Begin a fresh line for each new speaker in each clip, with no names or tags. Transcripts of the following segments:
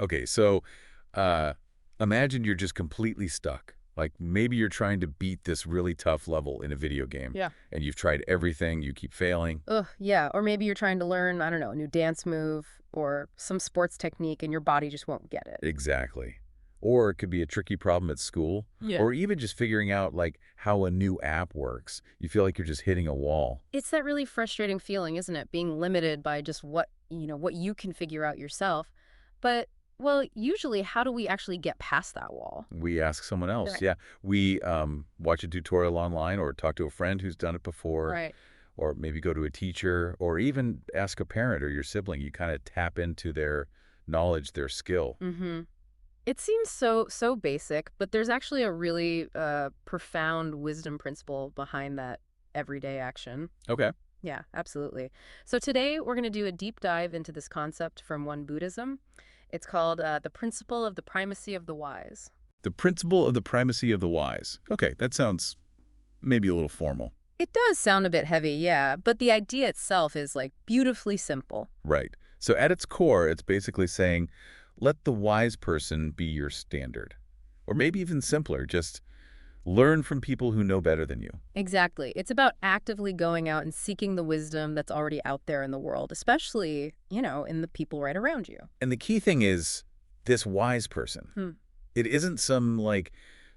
Okay, so uh, imagine you're just completely stuck. Like maybe you're trying to beat this really tough level in a video game,
Yeah.
and you've tried everything, you keep failing.
Ugh, yeah. Or maybe you're trying to learn, I don't know, a new dance move or some sports technique and your body just won't get it.
Exactly. Or it could be a tricky problem at school,
Yeah.
or even just figuring out like how a new app works. You feel like you're just hitting a wall.
It's that really frustrating feeling, isn't it? Being limited by just what you can figure out yourself. But, well, usually, how do we actually get past that wall?
We ask someone else.
Right.
Yeah, we watch a tutorial online or talk to a friend who's done it before,
Right.
or maybe go to a teacher, or even ask a parent or your sibling. You kind of tap into their knowledge, their skill.
Mm-hmm. It seems so basic, but there's actually a really profound wisdom principle behind that everyday action.
Okay.
Yeah, absolutely. So today we're going to do a deep dive into this concept from Won Buddhism. It's called the principle of the primacy of the wise.
The principle of the primacy of the wise. Okay, that sounds maybe a little formal.
It does sound a bit heavy, yeah, but the idea itself is like beautifully simple.
Right. So at its core, it's basically saying, let the wise person be your standard. Or maybe even simpler, just learn from people who know better than you.
Exactly. It's about actively going out and seeking the wisdom that's already out there in the world, especially, in the people right around you.
And the key thing is this wise person.
Hmm.
It isn't some like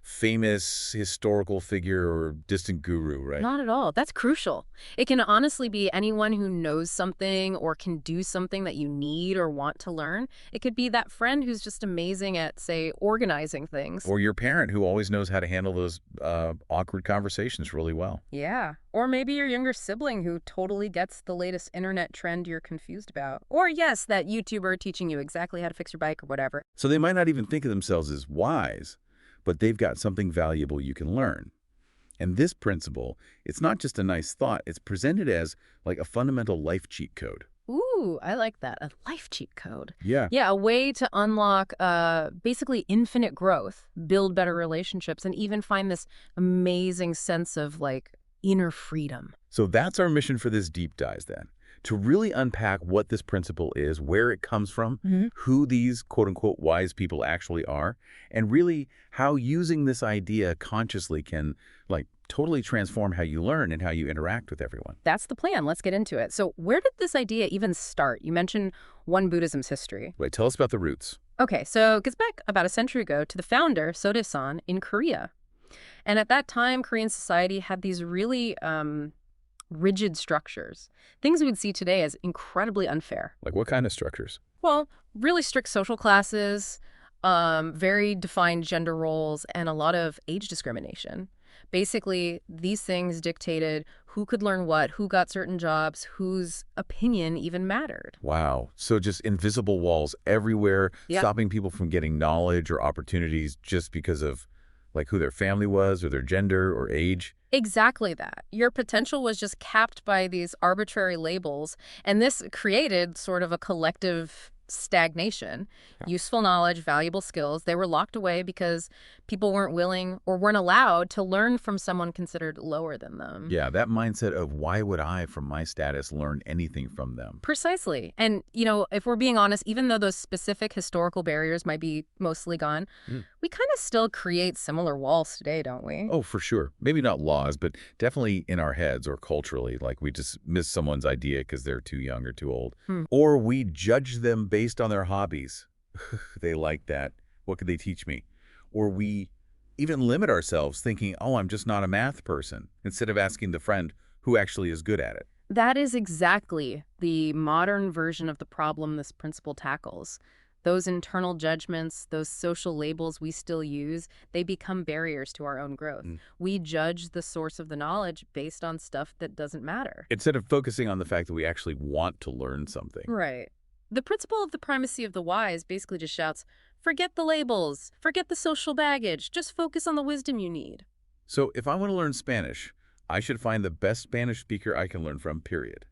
famous historical figure or distant guru, right?
Not at all. That's crucial. It can honestly be anyone who knows something or can do something that you need or want to learn. It could be that friend who's just amazing at, say, organizing things.
Or your parent who always knows how to handle those awkward conversations really well.
Yeah. Or maybe your younger sibling who totally gets the latest internet trend you're confused about. Or, yes, that YouTuber teaching you exactly how to fix your bike or whatever.
So they might not even think of themselves as wise, but they've got something valuable you can learn. And this principle, it's not just a nice thought, it's presented as like a fundamental life cheat code.
Ooh, I like that. A life cheat code.
Yeah.
Yeah, a way to unlock basically infinite growth, build better relationships, and even find this amazing sense of like inner freedom.
So that's our mission for this deep dive then, to really unpack what this principle is, where it comes from, who these quote-unquote wise people actually are, and really how using this idea consciously can like totally transform how you learn and how you interact with everyone.
That's the plan. Let's get into it. So where did this idea even start? You mentioned Won Buddhism's history.
Wait, tell us about the roots.
Okay, so it gets back about a century ago to the founder, Sodae-san, in Korea. And at that time, Korean society had these really rigid structures, things we would see today as incredibly unfair.
Like what kind of structures?
Well, really strict social classes, very defined gender roles, and a lot of age discrimination. Basically, these things dictated who could learn what, who got certain jobs, whose opinion even mattered.
Wow. So just invisible walls everywhere,
Yeah.
stopping people from getting knowledge or opportunities just because of like who their family was or their gender or age.
Exactly that. Your potential was just capped by these arbitrary labels, and this created sort of a collective stagnation.
Yeah.
Useful knowledge, valuable skills, they were locked away because people weren't willing or weren't allowed to learn from someone considered lower than them.
Yeah, that mindset of why would I, from my status, learn anything from them?
Precisely. And, if we're being honest, even though those specific historical barriers might be mostly gone, we kind of still create similar walls today, don't we?
Oh, for sure. Maybe not laws, but definitely in our heads or culturally, like we just miss someone's idea because they're too young or too old. Or we judge them based on their hobbies. They like that. What could they teach me? Or we even limit ourselves thinking, oh, I'm just not a math person, instead of asking the friend who actually is good at it.
That is exactly the modern version of the problem this principle tackles. Those internal judgments, those social labels we still use, they become barriers to our own growth. We judge the source of the knowledge based on stuff that doesn't matter.
Instead of focusing on the fact that we actually want to learn something.
Right. The principle of the primacy of the wise basically just shouts, forget the labels, forget the social baggage, just focus on the wisdom you need.
So if I want to learn Spanish, I should find the best Spanish speaker I can learn from, period.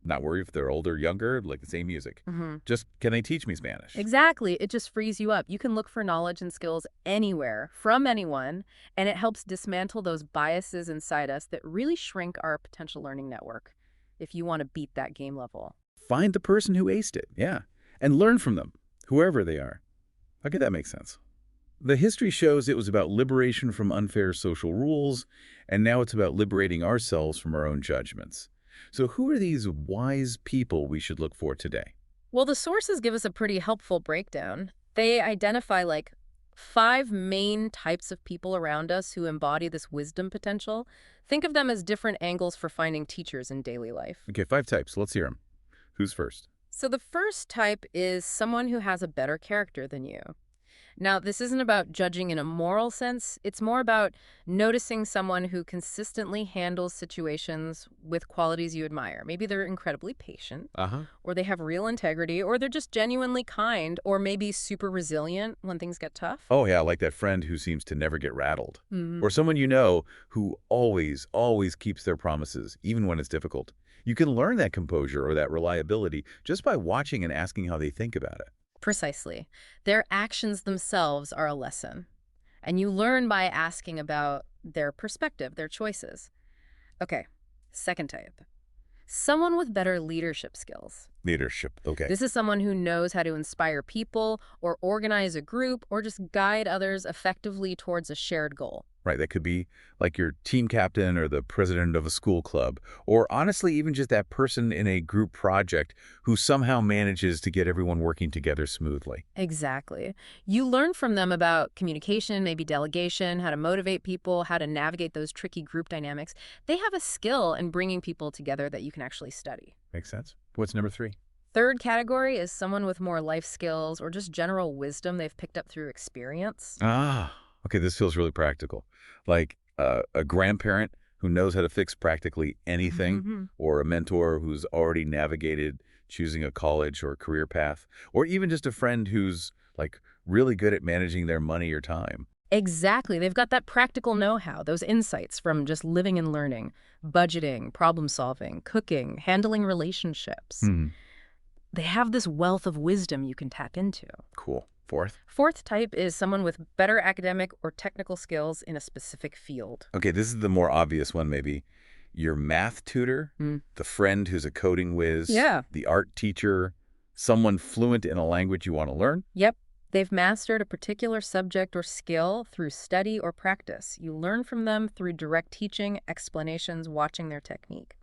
Not worry if they're older, younger, like the same music. Just, can they teach me Spanish?
Exactly. It just frees you up. You can look for knowledge and skills anywhere, from anyone, and it helps dismantle those biases inside us that really shrink our potential learning network if you want to beat that game level.
Find the person who aced it, yeah, and learn from them. Whoever they are. Okay, that makes sense. The history shows it was about liberation from unfair social rules, and now it's about liberating ourselves from our own judgments. So who are these wise people we should look for today?
Well, the sources give us a pretty helpful breakdown. They identify like 5 main types of people around us who embody this wisdom potential. Think of them as different angles for finding teachers in daily life.
Okay, 5 types. Let's hear them. Who's first?
So the first type is someone who has a better character than you. Now, this isn't about judging in a moral sense. It's more about noticing someone who consistently handles situations with qualities you admire. Maybe they're incredibly patient,
Uh-huh.
or they have real integrity, or they're just genuinely kind, or maybe super resilient when things get tough.
Oh, yeah, like that friend who seems to never get rattled.
Mhm.
Or someone you know who always keeps their promises, even when it's difficult. You can learn that composure or that reliability just by watching and asking how they think about it.
Precisely. Their actions themselves are a lesson. And you learn by asking about their perspective, their choices. Okay, second type. Someone with better leadership skills.
Leadership, okay.
This is someone who knows how to inspire people or organize a group or just guide others effectively towards a shared goal.
Right, that could be like your team captain or the president of a school club, or honestly, even just that person in a group project who somehow manages to get everyone working together smoothly.
Exactly. You learn from them about communication, maybe delegation, how to motivate people, how to navigate those tricky group dynamics. They have a skill in bringing people together that you can actually study.
Makes sense. What's number 3?
Third category is someone with more life skills or just general wisdom they've picked up through experience.
Ah, okay, this feels really practical. Like a grandparent who knows how to fix practically anything,
Mhm.
or a mentor who's already navigated choosing a college or career path, or even just a friend who's like really good at managing their money or time.
Exactly. They've got that practical know-how, those insights from just living and learning, budgeting, problem solving, cooking, handling relationships.
Hmm,
They have this wealth of wisdom you can tap into.
cool. Fourth?
Fourth type is someone with better academic or technical skills in a specific field.
Okay, this is the more obvious one maybe. Your math tutor,
Mm.
the friend who's a coding whiz,
Yeah.
the art teacher, someone fluent in a language you want to learn.
Yep. They've mastered a particular subject or skill through study or practice. You learn from them through direct teaching, explanations, watching their technique.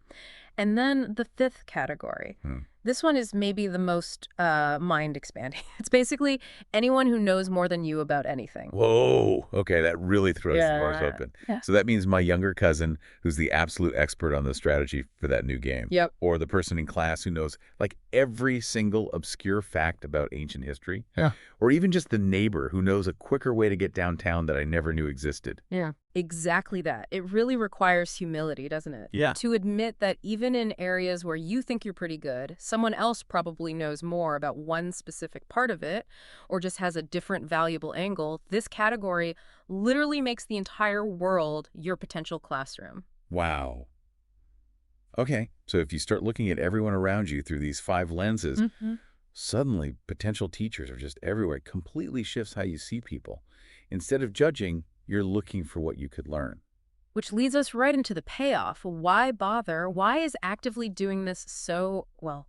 And then the fifth category.
Hmm.
This one is maybe the most mind-expanding. It's basically anyone who knows more than you about anything.
Whoa. Okay, that really throws the doors
Yeah.
open.
Yeah.
So that means my younger cousin, who's the absolute expert on the strategy for that new game.
Yep.
Or the person in class who knows like every single obscure fact about ancient history.
Yeah.
Or even just the neighbor who knows a quicker way to get downtown that I never knew existed.
Yeah. Exactly that. It really requires humility, doesn't it?
Yeah.
To admit that even in areas where you think you're pretty good, someone else probably knows more about one specific part of it or just has a different valuable angle. This category literally makes the entire world your potential classroom.
Wow. Okay, so if you start looking at everyone around you through these 5 lenses, suddenly potential teachers are just everywhere. It completely shifts how you see people. Instead of judging, you're looking for what you could learn.
Which leads us right into the payoff. Why bother? Why is actively doing this so, well,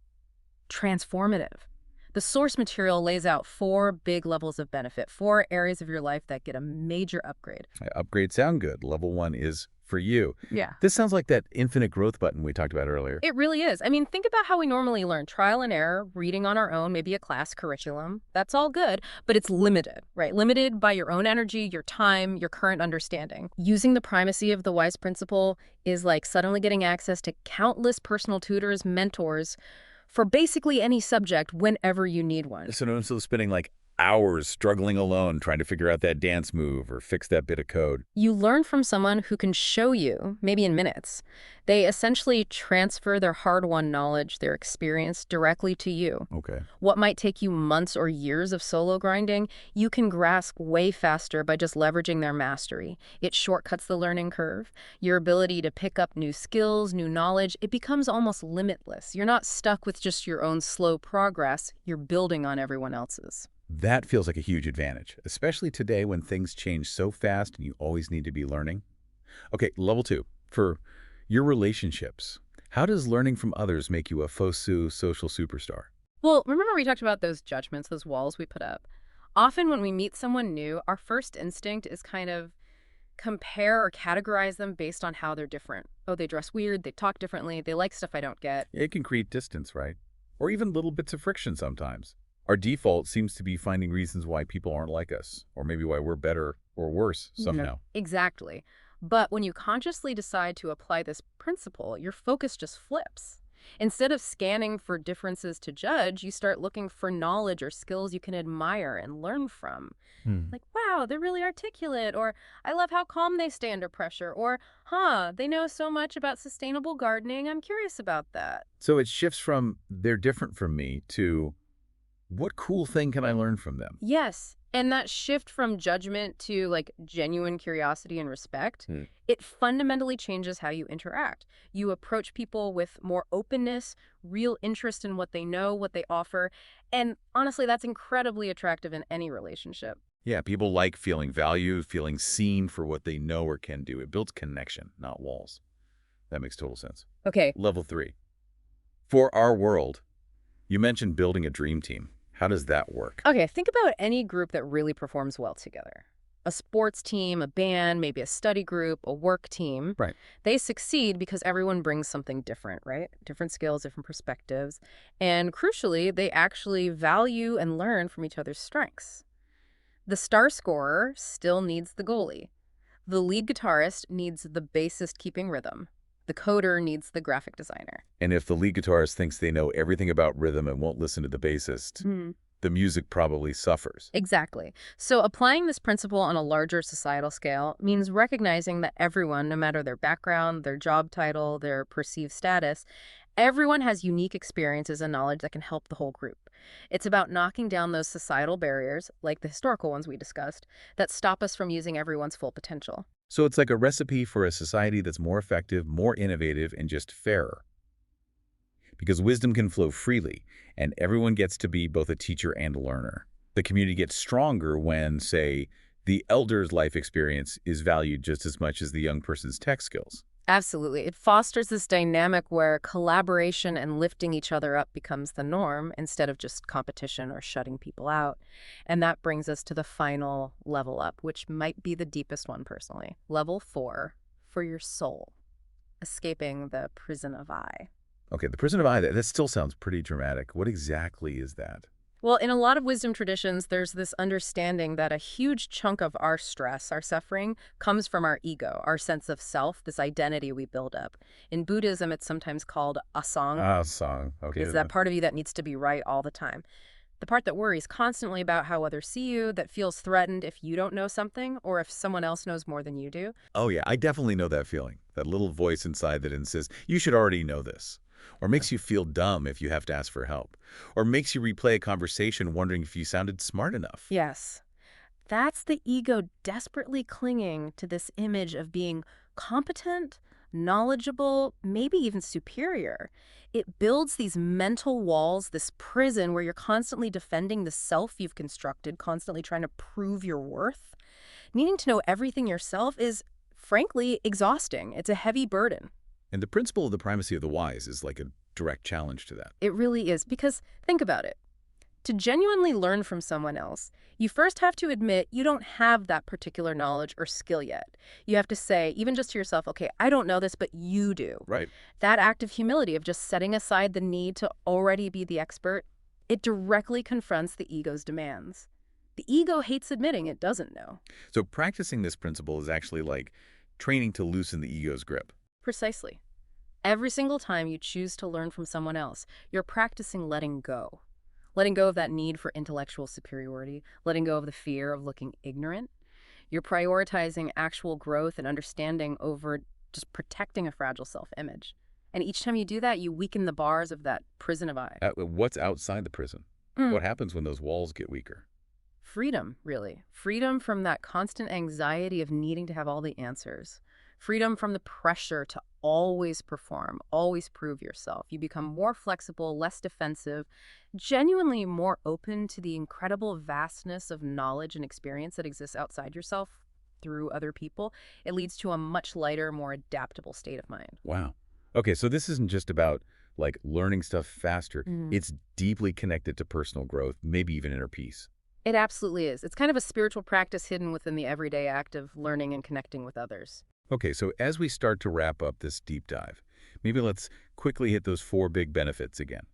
transformative? The source material lays out 4 big levels of benefit, 4 areas of your life that get a major upgrade.
Upgrades sound good. Level 1 is for you.
Yeah.
This sounds like that infinite growth button we talked about earlier.
It really is. I mean, think about how we normally learn trial and error, reading on our own, maybe a class curriculum. That's all good, but it's limited, right? Limited by your own energy, your time, your current understanding. Using the primacy of the wise principle is like suddenly getting access to countless personal tutors, mentors for basically any subject whenever you need one.
So no one's still spending like hours struggling alone trying to figure out that dance move or fix that bit of code.
You learn from someone who can show you, maybe in minutes. They essentially transfer their hard-won knowledge, their experience, directly to you.
Okay.
What might take you months or years of solo grinding, you can grasp way faster by just leveraging their mastery. It shortcuts the learning curve. Your ability to pick up new skills, new knowledge, it becomes almost limitless. You're not stuck with just your own slow progress. You're building on everyone else's.
That feels like a huge advantage, especially today when things change so fast and you always need to be learning. Okay, level 2. For your relationships, how does learning from others make you a FOSU social superstar?
Well, remember we talked about those judgments, those walls we put up? Often when we meet someone new, our first instinct is kind of compare or categorize them based on how they're different. Oh, they dress weird, they talk differently, they like stuff I don't get.
It can create distance, right? Or even little bits of friction sometimes. Our default seems to be finding reasons why people aren't like us, or maybe why we're better or worse somehow.
Exactly. But when you consciously decide to apply this principle, your focus just flips. Instead of scanning for differences to judge, you start looking for knowledge or skills you can admire and learn from.
Hmm.
Like, wow, they're really articulate, or I love how calm they stay under pressure, or, they know so much about sustainable gardening, I'm curious about that.
So it shifts from they're different from me to what cool thing can I learn from them?
Yes, and that shift from judgment to like genuine curiosity and respect,
Hmm.
it fundamentally changes how you interact. You approach people with more openness, real interest in what they know, what they offer, and honestly, that's incredibly attractive in any relationship.
Yeah, people like feeling valued, feeling seen for what they know or can do. It builds connection, not walls. That makes total sense.
Okay.
Level 3. For our world, you mentioned building a dream team. How does that work?
Okay, think about any group that really performs well together. A sports team, a band, maybe a study group, a work team.
Right.
They succeed because everyone brings something different, right? Different skills, different perspectives. And crucially, they actually value and learn from each other's strengths. The star scorer still needs the goalie. The lead guitarist needs the bassist keeping rhythm. The coder needs the graphic designer.
And if the lead guitarist thinks they know everything about rhythm and won't listen to the bassist, the music probably suffers.
Exactly. So applying this principle on a larger societal scale means recognizing that everyone, no matter their background, their job title, their perceived status, everyone has unique experiences and knowledge that can help the whole group. It's about knocking down those societal barriers, like the historical ones we discussed, that stop us from using everyone's full potential.
So it's like a recipe for a society that's more effective, more innovative, and just fairer. Because wisdom can flow freely, and everyone gets to be both a teacher and a learner. The community gets stronger when, say, the elder's life experience is valued just as much as the young person's tech skills.
Absolutely. It fosters this dynamic where collaboration and lifting each other up becomes the norm instead of just competition or shutting people out. And that brings us to the final level up, which might be the deepest one personally. Level 4, for your soul, escaping the prison of I.
Okay, the prison of I, that still sounds pretty dramatic. What exactly is that?
Well, in a lot of wisdom traditions, there's this understanding that a huge chunk of our stress, our suffering, comes from our ego, our sense of self, this identity we build up. In Buddhism, it's sometimes called asang.
Ah, song. Okay.
It's that part of you that needs to be right all the time. The part that worries constantly about how others see you, that feels threatened if you don't know something or if someone else knows more than you do.
Oh, yeah, I definitely know that feeling. That little voice inside that insists, you should already know this. Or makes you feel dumb if you have to ask for help. Or makes you replay a conversation wondering if you sounded smart enough.
Yes. That's the ego desperately clinging to this image of being competent, knowledgeable, maybe even superior. It builds these mental walls, this prison where you're constantly defending the self you've constructed, constantly trying to prove your worth. Needing to know everything yourself is, frankly, exhausting. It's a heavy burden.
And the principle of the primacy of the wise is like a direct challenge to that.
It really is, because think about it. To genuinely learn from someone else, you first have to admit you don't have that particular knowledge or skill yet. You have to say, even just to yourself, okay, I don't know this, but you do.
Right.
That act of humility, of just setting aside the need to already be the expert, it directly confronts the ego's demands. The ego hates admitting it doesn't know.
So practicing this principle is actually like training to loosen the ego's grip.
Precisely. Every single time you choose to learn from someone else, you're practicing letting go. Letting go of that need for intellectual superiority, letting go of the fear of looking ignorant. You're prioritizing actual growth and understanding over just protecting a fragile self-image. And each time you do that, you weaken the bars of that prison of I.
What's outside the prison? What happens when those walls get weaker?
Freedom, really. Freedom from that constant anxiety of needing to have all the answers. Freedom from the pressure to always perform, always prove yourself. You become more flexible, less defensive, genuinely more open to the incredible vastness of knowledge and experience that exists outside yourself through other people. It leads to a much lighter, more adaptable state of mind.
Wow. Okay, so this isn't just about like learning stuff faster, it's deeply connected to personal growth, maybe even inner peace.
It absolutely is. It's kind of a spiritual practice hidden within the everyday act of learning and connecting with others.
Okay, so as we start to wrap up this deep dive, maybe let's quickly hit those 4 big benefits again.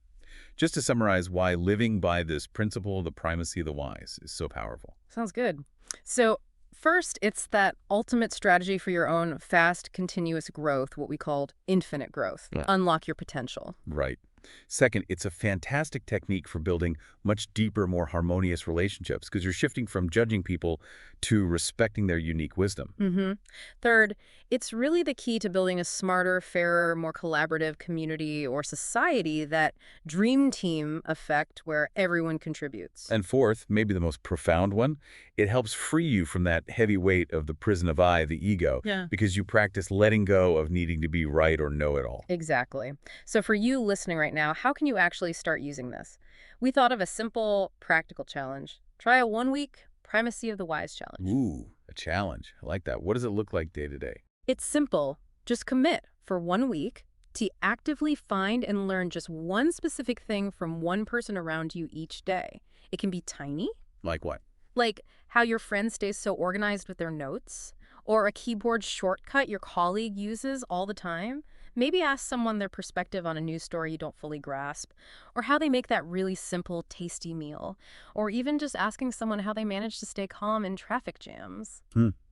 Just to summarize why living by this principle, the primacy of the wise, is so powerful.
Sounds good. So, first, it's that ultimate strategy for your own fast, continuous growth, what we called infinite growth. Yeah. Unlock your potential.
Right. Second, it's a fantastic technique for building much deeper, more harmonious relationships because you're shifting from judging people to respecting their unique wisdom.
Third, it's really the key to building a smarter, fairer, more collaborative community or society, that dream team effect where everyone contributes.
And fourth, maybe the most profound one, it helps free you from that heavy weight of the prison of I, the ego, because you practice letting go of needing to be right or know it all.
Exactly. So for you listening right now, how can you actually start using this? We thought of a simple, practical challenge. Try a 1-week Primacy of the Wise challenge.
Ooh, a challenge. I like that. What does it look like day to day?
It's simple. Just commit for 1 week to actively find and learn just one specific thing from one person around you each day. It can be tiny.
Like what?
Like how your friend stays so organized with their notes, or a keyboard shortcut your colleague uses all the time. Maybe ask someone their perspective on a news story you don't fully grasp, or how they make that really simple, tasty meal, or even just asking someone how they manage to stay calm in traffic jams.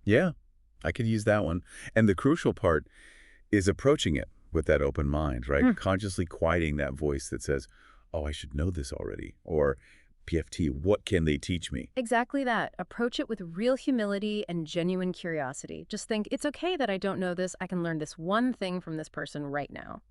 Yeah, I could use that one. And the crucial part is approaching it with that open mind, right? Consciously quieting that voice that says, oh, I should know this already, or PFT, what can they teach me?
Exactly that. Approach it with real humility and genuine curiosity. Just think, it's okay that I don't know this. I can learn this one thing from this person right now.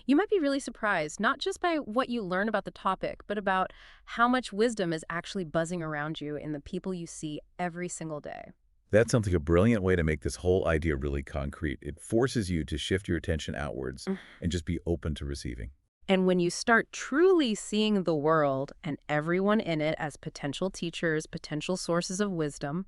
You might be really surprised, not just by what you learn about the topic, but about how much wisdom is actually buzzing around you in the people you see every single day.
That sounds like a brilliant way to make this whole idea really concrete. It forces you to shift your attention outwards and just be open to receiving.
And when you start truly seeing the world and everyone in it as potential teachers, potential sources of wisdom,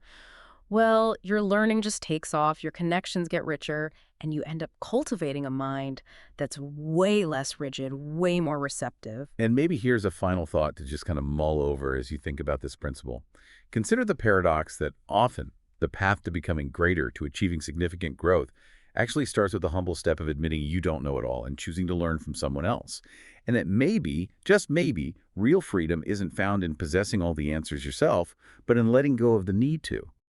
well, your learning just takes off, your connections get richer, and you end up cultivating a mind that's way less rigid, way more receptive.
And maybe here's a final thought to just kind of mull over as you think about this principle. Consider the paradox that often the path to becoming greater, to achieving significant growth, actually starts with the humble step of admitting you don't know it all and choosing to learn from someone else. And that maybe, just maybe, real freedom isn't found in possessing all the answers yourself, but in letting go of the need to.